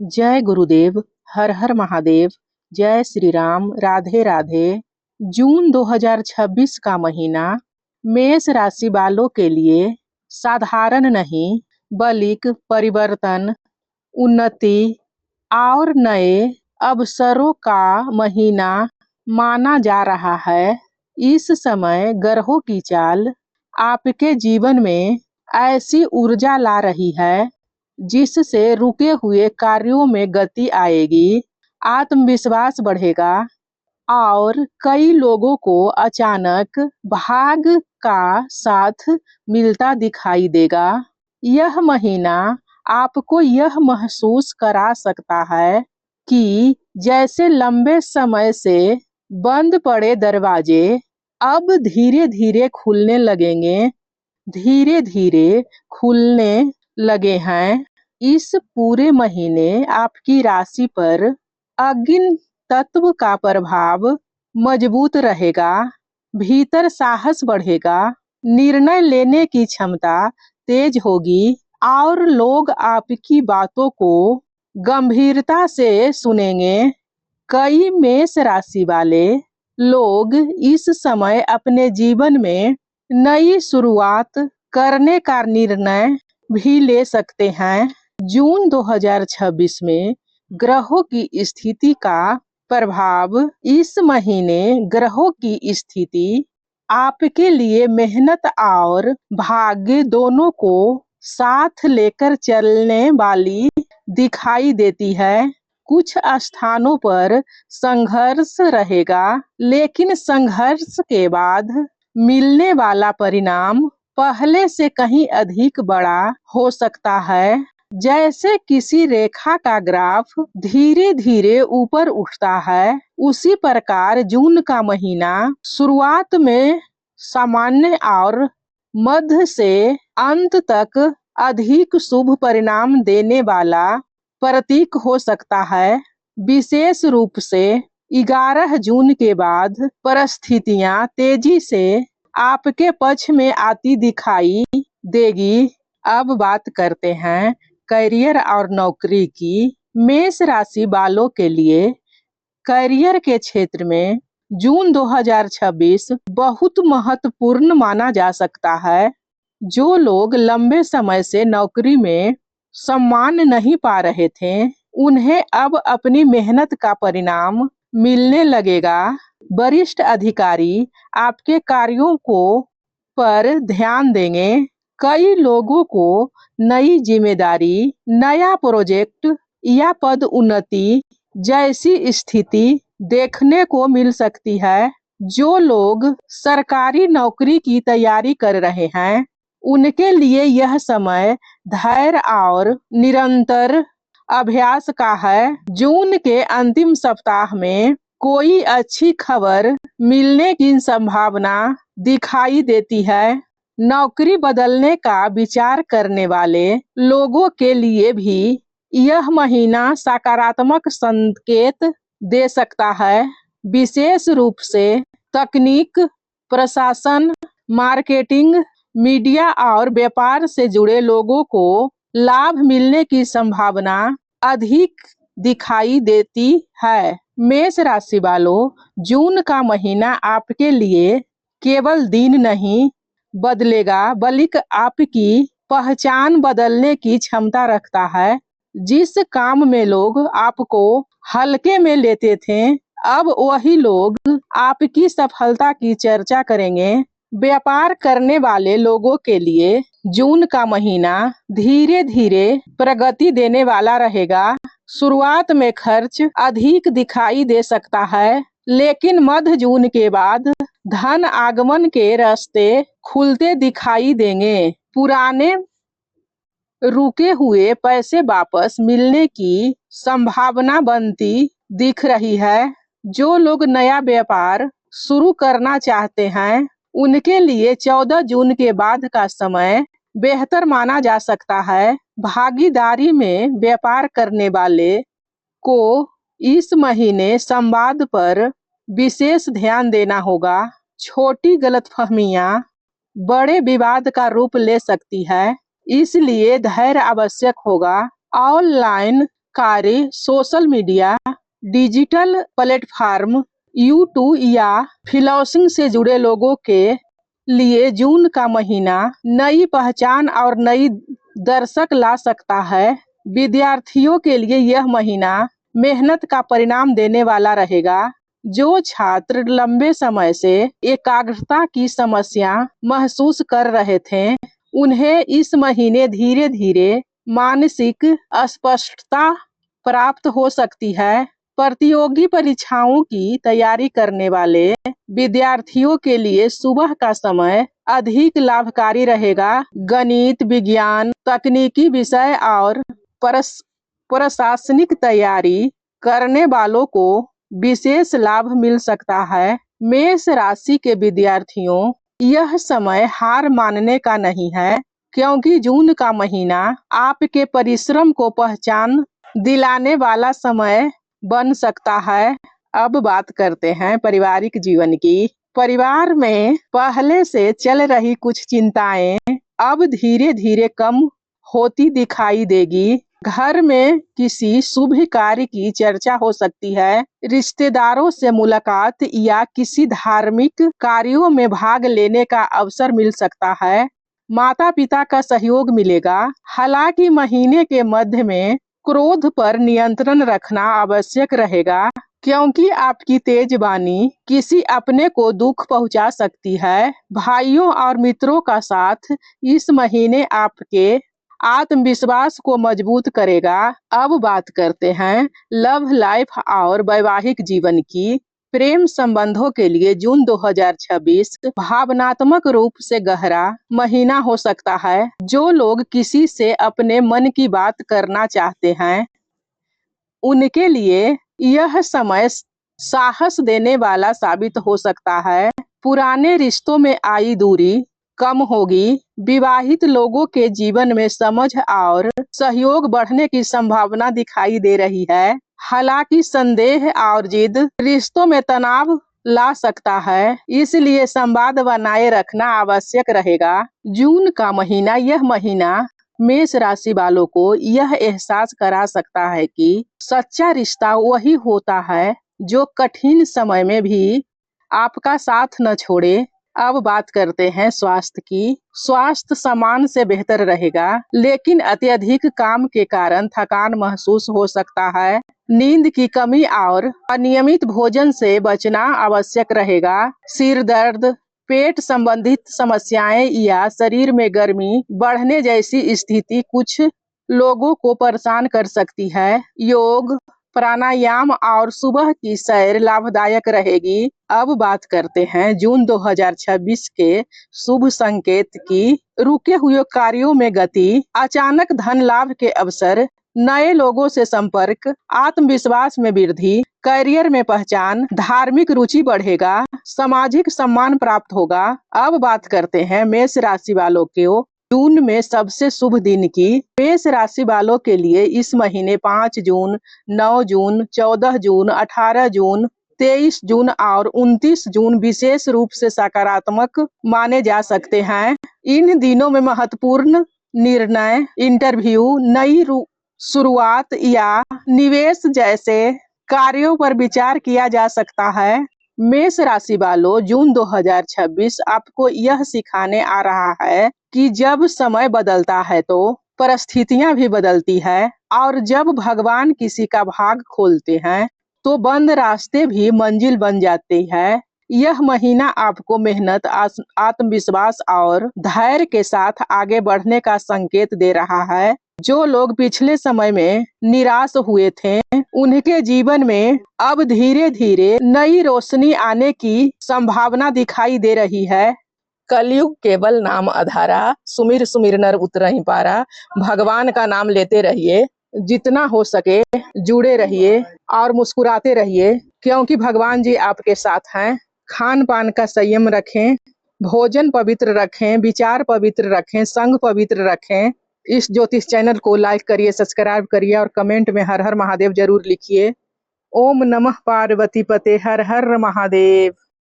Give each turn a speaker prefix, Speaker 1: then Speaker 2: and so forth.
Speaker 1: जय गुरुदेव, हर हर महादेव, जय श्री राम, राधे राधे। जून 2026 का महीना मेष राशि वालों के लिए साधारण नहीं बल्कि परिवर्तन, उन्नति और नए अवसरों का महीना माना जा रहा है। इस समय ग्रहों की चाल आपके जीवन में ऐसी ऊर्जा ला रही है जिससे रुके हुए कार्यों में गति आएगी, आत्मविश्वास बढ़ेगा और कई लोगों को अचानक भाग का साथ मिलता दिखाई देगा। यह महीना आपको यह महसूस करा सकता है कि जैसे लंबे समय से बंद पड़े दरवाजे अब धीरे धीरे खुलने लगेंगे, धीरे धीरे खुलने लगे हैं। इस पूरे महीने आपकी राशि पर अग्नि तत्व का प्रभाव मजबूत रहेगा, भीतर साहस बढ़ेगा, निर्णय लेने की क्षमता तेज होगी और लोग आपकी बातों को गंभीरता से सुनेंगे। कई मेष राशि वाले लोग इस समय अपने जीवन में नई शुरुआत करने का निर्णय भी ले सकते हैं। जून 2026 में ग्रहों की स्थिति का प्रभाव। इस महीने ग्रहों की स्थिति आपके लिए मेहनत और भाग्य दोनों को साथ लेकर चलने वाली दिखाई देती है। कुछ स्थानों पर संघर्ष रहेगा, लेकिन संघर्ष के बाद मिलने वाला परिणाम पहले से कहीं अधिक बड़ा हो सकता है। जैसे किसी रेखा का ग्राफ धीरे धीरे ऊपर उठता है, उसी प्रकार जून का महीना शुरुआत में सामान्य और मध्य से अंत तक अधिक शुभ परिणाम देने वाला प्रतीक हो सकता है। विशेष रूप से 11 जून के बाद परिस्थितियां तेजी से आपके पक्ष में आती दिखाई देगी। अब बात करते हैं करियर और नौकरी की। मेष राशि वालों के लिए करियर के क्षेत्र में जून 2026 बहुत महत्वपूर्ण माना जा सकता है। जो लोग लंबे समय से नौकरी में सम्मान नहीं पा रहे थे, उन्हें अब अपनी मेहनत का परिणाम मिलने लगेगा। वरिष्ठ अधिकारी आपके कार्यों को पर ध्यान देंगे। कई लोगों को नई जिम्मेदारी, नया प्रोजेक्ट या पद उन्नति जैसी स्थिति देखने को मिल सकती है। जो लोग सरकारी नौकरी की तैयारी कर रहे हैं, उनके लिए यह समय धैर्य और निरंतर अभ्यास का है। जून के अंतिम सप्ताह में कोई अच्छी खबर मिलने की संभावना दिखाई देती है। नौकरी बदलने का विचार करने वाले लोगों के लिए भी यह महीना सकारात्मक संकेत दे सकता है। विशेष रूप से तकनीक, प्रशासन, मार्केटिंग, मीडिया और व्यापार से जुड़े लोगों को लाभ मिलने की संभावना अधिक दिखाई देती है। मेष राशि वालों, जून का महीना आपके लिए केवल दिन नहीं बदलेगा, बल्कि आपकी पहचान बदलने की क्षमता रखता है। जिस काम में लोग आपको हल्के में लेते थे, अब वही लोग आपकी सफलता की चर्चा करेंगे। व्यापार करने वाले लोगों के लिए जून का महीना धीरे धीरे प्रगति देने वाला रहेगा। शुरुआत में खर्च अधिक दिखाई दे सकता है, लेकिन मध्य जून के बाद धन आगमन के रास्ते खुलते दिखाई देंगे। पुराने रुके हुए पैसे वापस मिलने की संभावना बनती दिख रही है। जो लोग नया व्यापार शुरू करना चाहते हैं, उनके लिए 14 जून के बाद का समय बेहतर माना जा सकता है। भागीदारी में व्यापार करने वाले को इस महीने संवाद पर विशेष ध्यान देना होगा। छोटी गलतफहमियां बड़े विवाद का रूप ले सकती है, इसलिए धैर्य आवश्यक होगा। ऑनलाइन कार्य social media, digital platform, YouTube या फ्रीलांसिंग से जुड़े लोगों के लिए जून का महीना नई पहचान और नई दर्शक ला सकता है। विद्यार्थियों के लिए यह महीना मेहनत का परिणाम देने वाला रहेगा। जो छात्र लंबे समय से एकाग्रता की समस्या महसूस कर रहे थे, उन्हें इस महीने धीरे धीरे मानसिक स्पष्टता प्राप्त हो सकती है। प्रतियोगी परीक्षाओं की तैयारी करने वाले विद्यार्थियों के लिए सुबह का समय अधिक लाभकारी रहेगा। गणित, विज्ञान, तकनीकी विषय और प्रशासनिक तैयारी करने वालों को विशेष लाभ मिल सकता है। मेष राशि के विद्यार्थियों, यह समय हार मानने का नहीं है, क्योंकि जून का महीना आपके परिश्रम को पहचान दिलाने वाला समय बन सकता है। अब बात करते हैं पारिवारिक जीवन की। परिवार में पहले से चल रही कुछ चिंताएं अब धीरे धीरे कम होती दिखाई देगी। घर में किसी शुभ कार्य की चर्चा हो सकती है। रिश्तेदारों से मुलाकात या किसी धार्मिक कार्यों में भाग लेने का अवसर मिल सकता है। माता पिता का सहयोग मिलेगा। हालांकि महीने के मध्य में क्रोध पर नियंत्रण रखना आवश्यक रहेगा, क्योंकि आपकी तेज वाणी किसी अपने को दुख पहुंचा सकती है। भाइयों और मित्रों का साथ इस महीने आपके आत्मविश्वास को मजबूत करेगा। अब बात करते हैं लव लाइफ और वैवाहिक जीवन की। प्रेम संबंधों के लिए जून 2026 भावनात्मक रूप से गहरा महीना हो सकता है। जो लोग किसी से अपने मन की बात करना चाहते हैं, उनके लिए यह समय साहस देने वाला साबित हो सकता है। पुराने रिश्तों में आई दूरी कम होगी। विवाहित लोगों के जीवन में समझ और सहयोग बढ़ने की संभावना दिखाई दे रही है। हालांकि संदेह और जिद रिश्तों में तनाव ला सकता है, इसलिए संवाद बनाए रखना आवश्यक रहेगा। जून का महीना, यह महीना मेष राशि वालों को यह एहसास करा सकता है कि सच्चा रिश्ता वही होता है जो कठिन समय में भी आपका साथ न छोड़े। अब बात करते हैं स्वास्थ्य की। स्वास्थ्य सामान्य से बेहतर रहेगा, लेकिन अत्यधिक काम के कारण थकान महसूस हो सकता है। नींद की कमी और अनियमित भोजन से बचना आवश्यक रहेगा। सिर दर्द, पेट संबंधित समस्याएं या शरीर में गर्मी बढ़ने जैसी स्थिति कुछ लोगों को परेशान कर सकती है। योग, प्राणायाम और सुबह की सैर लाभदायक रहेगी। अब बात करते हैं जून 2026 के शुभ संकेत की। रुके हुए कार्यों में गति, अचानक धन लाभ के अवसर, नए लोगों से संपर्क, आत्मविश्वास में वृद्धि, करियर में पहचान, धार्मिक रुचि बढ़ेगा, सामाजिक सम्मान प्राप्त होगा। अब बात करते हैं मेष राशि वालों के जून में सबसे शुभ दिन की। मेष राशि वालों के लिए इस महीने 5 जून, 9 जून, 14 जून, 18 जून, 23 जून और 29 जून विशेष रूप से सकारात्मक माने जा सकते हैं। इन दिनों में महत्वपूर्ण निर्णय, इंटरव्यू, नई शुरुआत या निवेश जैसे कार्यों पर विचार किया जा सकता है। मेष राशि वालों, जून 2026 आपको यह सिखाने आ रहा है कि जब समय बदलता है तो परिस्थितियां भी बदलती है, और जब भगवान किसी का भाग खोलते हैं तो बंद रास्ते भी मंजिल बन जाती है। यह महीना आपको मेहनत, आत्मविश्वास और धैर्य के साथ आगे बढ़ने का संकेत दे रहा है। जो लोग पिछले समय में निराश हुए थे, उनके जीवन में अब धीरे धीरे नई रोशनी आने की संभावना दिखाई दे रही है। कलयुग केवल नाम आधारा, सुमिर सुमिर नर उतरहि पारा। भगवान का नाम लेते रहिए, जितना हो सके जुड़े रहिए और मुस्कुराते रहिए, क्योंकि भगवान जी आपके साथ हैं। खान पान का संयम रखें, भोजन पवित्र रखें, विचार पवित्र रखें, संग पवित्र रखें। इस ज्योतिष चैनल को लाइक करिए, सब्सक्राइब करिए और कमेंट में हर हर महादेव जरूर लिखिए। ओम नमः पार्वती पते, हर हर महादेव।